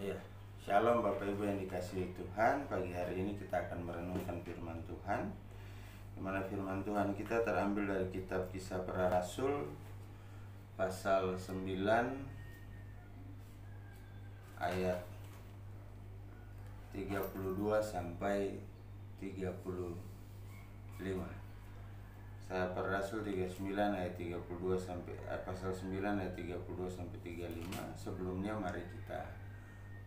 Ya, Shalom Bapak Ibu yang dikasihi Tuhan. Pagi hari ini kita akan merenungkan firman Tuhan, di mana firman Tuhan kita terambil dari kitab Kisah Para Rasul pasal 9 ayat 32 sampai 35. Kisah Para Rasul 39 ayat 32 sampai pasal 9 ayat 32 sampai 35. Sebelumnya mari kita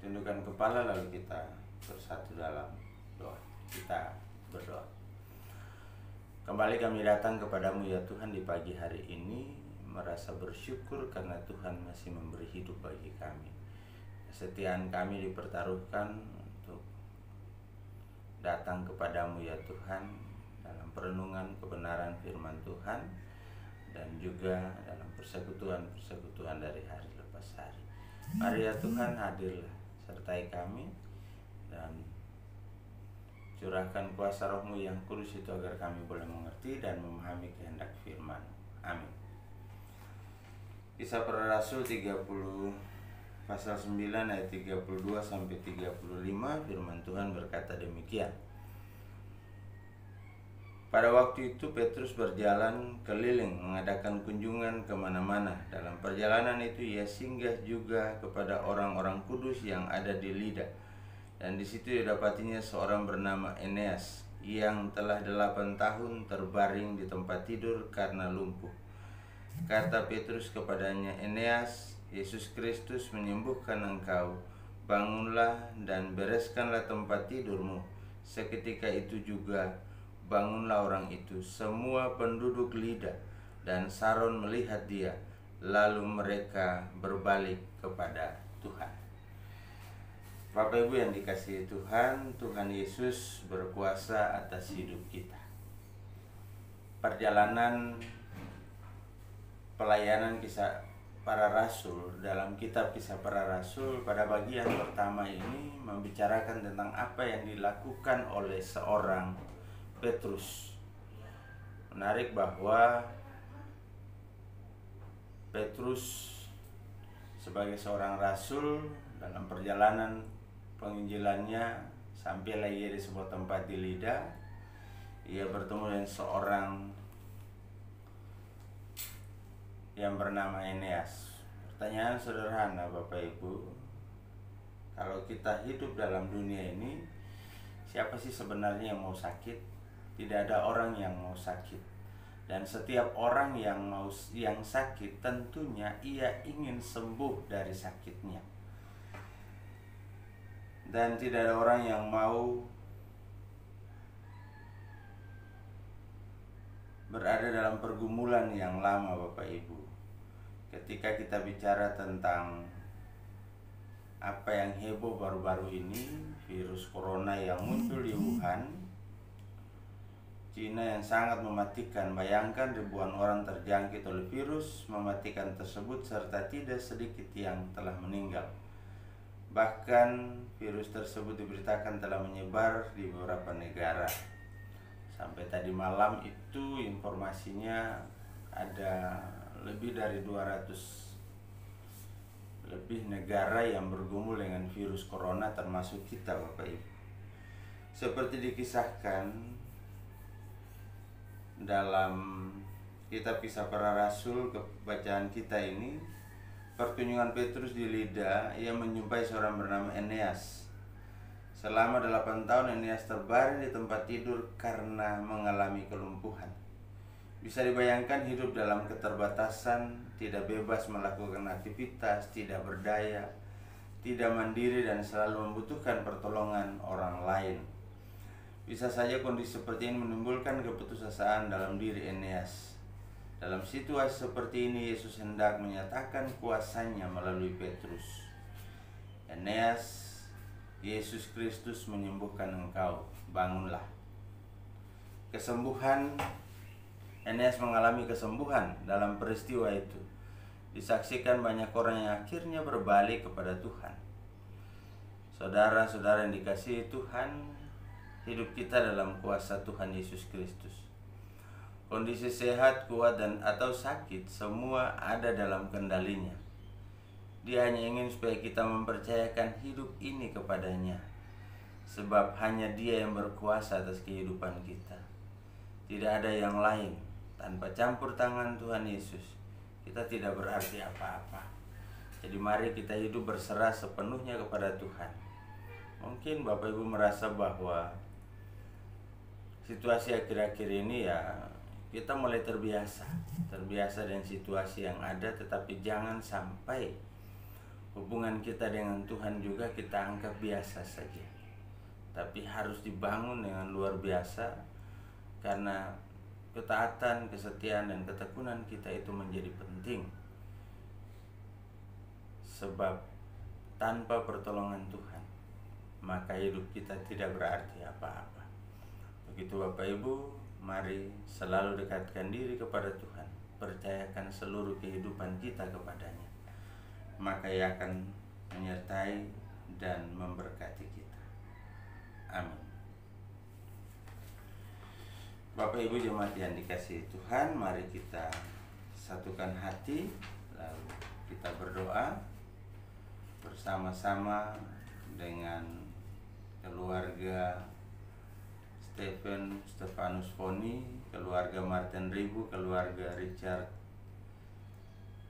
tundukkan kepala lalu kita bersatu dalam doa. Kita berdoa. Kembali kami datang kepadamu ya Tuhan di pagi hari ini, merasa bersyukur karena Tuhan masih memberi hidup bagi kami. Kesetiaan kami dipertaruhkan untuk datang kepadamu ya Tuhan dalam perenungan kebenaran firman Tuhan dan juga dalam persekutuan dari hari lepas hari. Mari ya Tuhan, hadirlah sertai kami dan curahkan kuasa Roh-Mu yang kudus itu agar kami boleh mengerti dan memahami kehendak firman. Amin. Kisah Para Rasul 30 pasal 9 ayat 32 sampai 35, firman Tuhan berkata demikian. Pada waktu itu Petrus berjalan keliling mengadakan kunjungan kemana-mana. Dalam perjalanan itu ia singgah juga kepada orang-orang kudus yang ada di Lida. Dan di situ didapatinya seorang bernama Eneas yang telah 8 tahun terbaring di tempat tidur karena lumpuh. Kata Petrus kepadanya, "Eneas, Yesus Kristus menyembuhkan engkau. Bangunlah dan bereskanlah tempat tidurmu." Seketika itu juga bangunlah orang itu. Semua penduduk Lida dan Saron melihat dia, lalu mereka berbalik kepada Tuhan. Bapak Ibu yang dikasihi Tuhan, Tuhan Yesus berkuasa atas hidup kita. Perjalanan pelayanan Kisah Para Rasul dalam kitab Kisah Para Rasul pada bagian pertama ini membicarakan tentang apa yang dilakukan oleh seorang Petrus. Menarik bahwa Petrus sebagai seorang rasul dalam perjalanan penginjilannya sampailah ia di sebuah tempat di Lida. Ia bertemu dengan seorang yang bernama Eneas. Pertanyaan sederhana Bapak Ibu, kalau kita hidup dalam dunia ini, siapa sih sebenarnya yang mau sakit? Tidak ada orang yang mau sakit. Dan setiap orang yang sakit tentunya ia ingin sembuh dari sakitnya. Dan tidak ada orang yang mau berada dalam pergumulan yang lama Bapak Ibu. Ketika kita bicara tentang apa yang heboh baru-baru ini, virus corona yang muncul di Wuhan, Cina, yang sangat mematikan. Bayangkan ribuan orang terjangkit oleh virus mematikan tersebut serta tidak sedikit yang telah meninggal. Bahkan virus tersebut diberitakan telah menyebar di beberapa negara. Sampai tadi malam itu informasinya ada lebih dari 200 lebih negara yang bergumul dengan virus corona, termasuk kita Bapak Ibu. Seperti dikisahkan dalam kitab Kisah Para Rasul bacaan kita ini, perkunjungan Petrus di Lida, ia menjumpai seorang bernama Eneas. Selama 8 tahun Eneas terbaring di tempat tidur karena mengalami kelumpuhan. Bisa dibayangkan hidup dalam keterbatasan, tidak bebas melakukan aktivitas, tidak berdaya, tidak mandiri dan selalu membutuhkan pertolongan orang lain. Bisa saja kondisi seperti ini menimbulkan keputusasaan dalam diri Eneas. Dalam situasi seperti ini, Yesus hendak menyatakan kuasanya melalui Petrus. Eneas, Yesus Kristus menyembuhkan engkau, bangunlah. Kesembuhan, Eneas mengalami kesembuhan dalam peristiwa itu. Disaksikan banyak orang yang akhirnya berbalik kepada Tuhan. Saudara-saudara yang dikasihi Tuhan, hidup kita dalam kuasa Tuhan Yesus Kristus. Kondisi sehat, kuat, dan atau sakit, semua ada dalam kendalinya. Dia hanya ingin supaya kita mempercayakan hidup ini kepadanya, sebab hanya Dia yang berkuasa atas kehidupan kita. Tidak ada yang lain. Tanpa campur tangan Tuhan Yesus, kita tidak berarti apa-apa. Jadi mari kita hidup berserah sepenuhnya kepada Tuhan. Mungkin Bapak Ibu merasa bahwa situasi akhir-akhir ini ya kita mulai terbiasa dengan situasi yang ada, tetapi jangan sampai hubungan kita dengan Tuhan juga kita anggap biasa saja. Tapi harus dibangun dengan luar biasa, karena ketaatan, kesetiaan, dan ketekunan kita itu menjadi penting. Sebab tanpa pertolongan Tuhan, maka hidup kita tidak berarti apa-apa. Begitu Bapak Ibu, mari selalu dekatkan diri kepada Tuhan. Percayakan seluruh kehidupan kita kepadanya. Maka Ia akan menyertai dan memberkati kita. Amin. Bapak Ibu jemaat yang dikasihi Tuhan, mari kita satukan hati, lalu kita berdoa bersama-sama dengan keluarga Stefanus Foni, keluarga Martin Ribu, keluarga Richard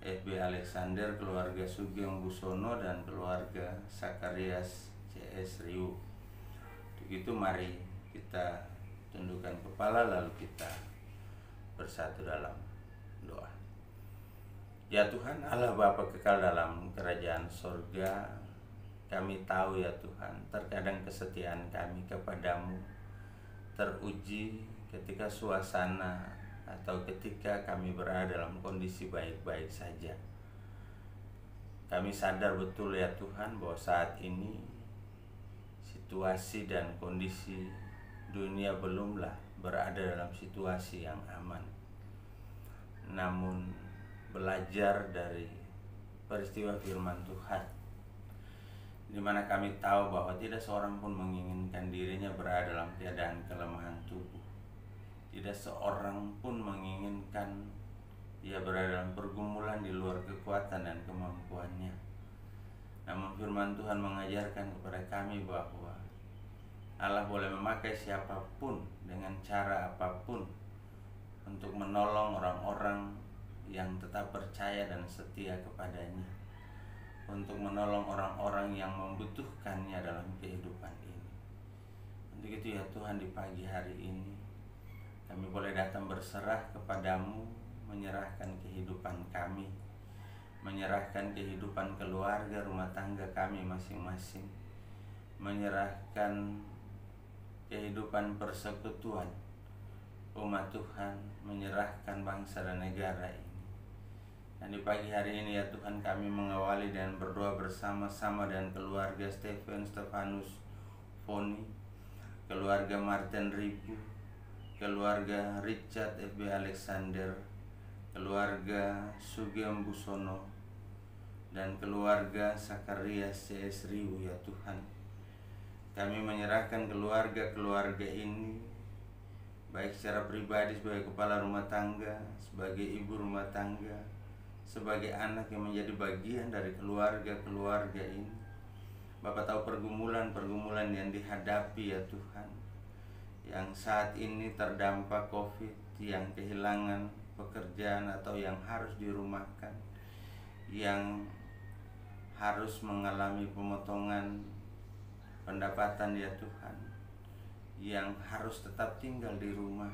FB Alexander, keluarga Sugeng Busono, dan keluarga Sakarias CS Riu. Begitu mari kita tundukkan kepala lalu kita bersatu dalam doa. Ya Tuhan Allah Bapa kekal dalam kerajaan sorga, kami tahu ya Tuhan, terkadang kesetiaan kami kepadamu teruji ketika suasana atau ketika kami berada dalam kondisi baik-baik saja. Kami sadar betul ya Tuhan bahwa saat ini situasi dan kondisi dunia belumlah berada dalam situasi yang aman. Namun belajar dari peristiwa firman Tuhan, di mana kami tahu bahwa tidak seorang pun menginginkan dirinya berada dalam keadaan kelemahan tubuh. Tidak seorang pun menginginkan dia berada dalam pergumulan di luar kekuatan dan kemampuannya. Namun firman Tuhan mengajarkan kepada kami bahwa Allah boleh memakai siapapun dengan cara apapun untuk menolong orang-orang yang tetap percaya dan setia kepadanya, untuk menolong orang-orang yang membutuhkannya dalam kehidupan ini. Untuk itu ya Tuhan, di pagi hari ini kami boleh datang berserah kepadamu, menyerahkan kehidupan kami, menyerahkan kehidupan keluarga, rumah tangga kami masing-masing, menyerahkan kehidupan persekutuan umat Tuhan, menyerahkan bangsa dan negara ini. Dan di pagi hari ini ya Tuhan, kami mengawali dan berdoa bersama-sama dengan keluarga Stefanus Foni, keluarga Martin Ribu, keluarga Richard FB Alexander, keluarga Sugeng Busono, dan keluarga Sakarias CS Riu ya Tuhan. Kami menyerahkan keluarga-keluarga ini, baik secara pribadi sebagai kepala rumah tangga, sebagai ibu rumah tangga, sebagai anak yang menjadi bagian dari keluarga-keluarga ini. Bapak tahu pergumulan-pergumulan yang dihadapi ya Tuhan, yang saat ini terdampak COVID, yang kehilangan pekerjaan atau yang harus dirumahkan, yang harus mengalami pemotongan pendapatan ya Tuhan, yang harus tetap tinggal di rumah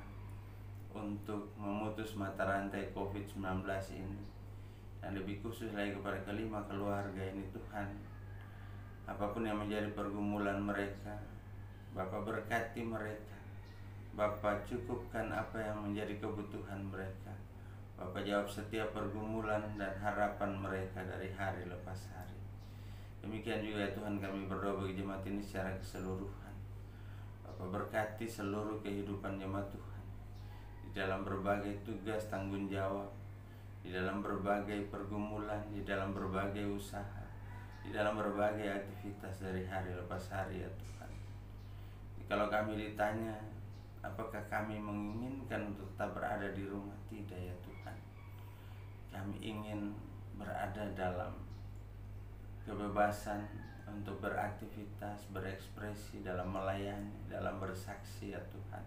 untuk memutus mata rantai COVID-19 ini. Dan lebih khusus lagi kepada kelima keluarga ini Tuhan, apapun yang menjadi pergumulan mereka, Bapak berkati mereka, Bapak cukupkan apa yang menjadi kebutuhan mereka, Bapak jawab setiap pergumulan dan harapan mereka dari hari lepas hari. Demikian juga ya Tuhan, kami berdoa bagi jemaat ini secara keseluruhan. Bapak berkati seluruh kehidupan jemaat Tuhan di dalam berbagai tugas tanggung jawab, di dalam berbagai pergumulan, di dalam berbagai usaha, di dalam berbagai aktivitas dari hari lepas hari ya Tuhan. Kalau kami ditanya apakah kami menginginkan untuk tetap berada di rumah, tidak ya Tuhan. Kami ingin berada dalam kebebasan untuk beraktivitas, berekspresi, dalam melayani, dalam bersaksi ya Tuhan.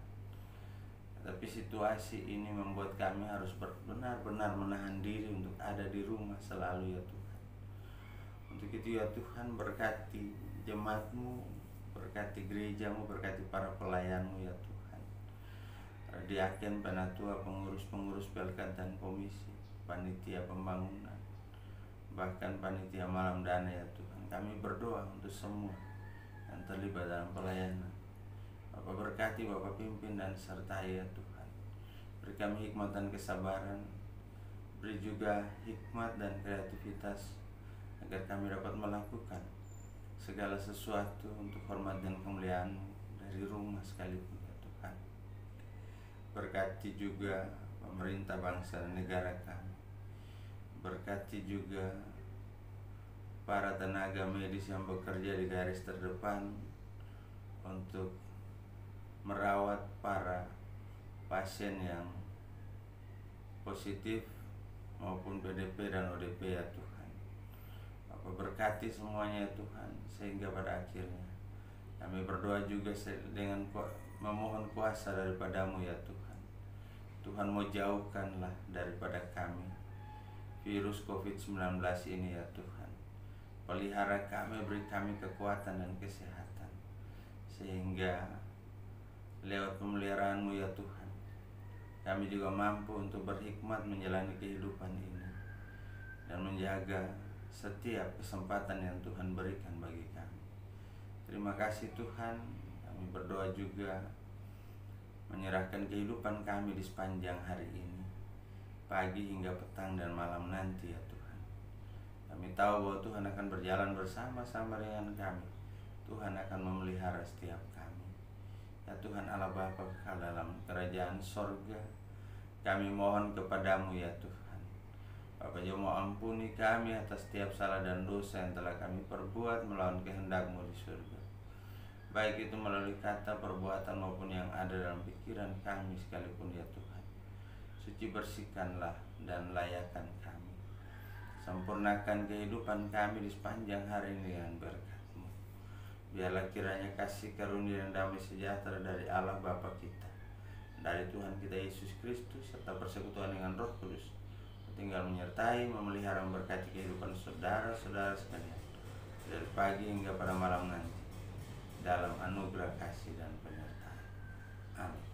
Tapi situasi ini membuat kami harus benar-benar menahan diri untuk ada di rumah selalu ya Tuhan. Untuk itu ya Tuhan, berkati jemaat-Mu, berkati gereja-Mu, berkati para pelayan-Mu ya Tuhan. Diaken, penatua, pengurus-pengurus pelkat dan komisi, panitia pembangunan, bahkan panitia malam dana ya Tuhan. Kami berdoa untuk semua yang terlibat dalam pelayanan. Bapak berkati, Bapak pimpin dan sertai ya Tuhan. Beri kami hikmat dan kesabaran, beri juga hikmat dan kreativitas agar kami dapat melakukan segala sesuatu untuk hormat dan kemuliaan-Mu dari rumah sekalipun ya Tuhan. Berkati juga pemerintah bangsa dan negara kami. Berkati juga para tenaga medis yang bekerja di garis terdepan untuk merawat para pasien yang positif maupun PDP dan ODP ya Tuhan. Bapak berkati semuanya ya Tuhan, sehingga pada akhirnya kami berdoa juga dengan memohon kuasa daripada-Mu ya Tuhan. Tuhan mau jauhkanlah daripada kami virus COVID-19 ini ya Tuhan. Pelihara kami, beri kami kekuatan dan kesehatan, sehingga lewat pemeliharaan-Mu ya Tuhan, kami juga mampu untuk berhikmat menjalani kehidupan ini dan menjaga setiap kesempatan yang Tuhan berikan bagi kami. Terima kasih Tuhan. Kami berdoa juga menyerahkan kehidupan kami di sepanjang hari ini, pagi hingga petang dan malam nanti ya Tuhan. Kami tahu bahwa Tuhan akan berjalan bersama-sama dengan kami. Tuhan akan memelihara setiap kami. Ya Tuhan Allah Bapa kekal dalam kerajaan sorga, kami mohon kepada-Mu ya Tuhan. Bapa juga mau ampuni kami atas setiap salah dan dosa yang telah kami perbuat melawan kehendak-Mu di surga, baik itu melalui kata, perbuatan maupun yang ada dalam pikiran kami sekalipun ya Tuhan. Suci bersihkanlah dan layakkan kami. Sempurnakan kehidupan kami di sepanjang hari ini dengan berkat-Mu. Biarlah kiranya kasih karunia dan damai sejahtera dari Allah Bapa kita, dari Tuhan kita Yesus Kristus, serta persekutuan dengan Roh Kudus tinggal menyertai, memelihara, memberkati kehidupan saudara-saudara sekalian dari pagi hingga pada malam nanti, dalam anugerah kasih dan penyertaan. Amin.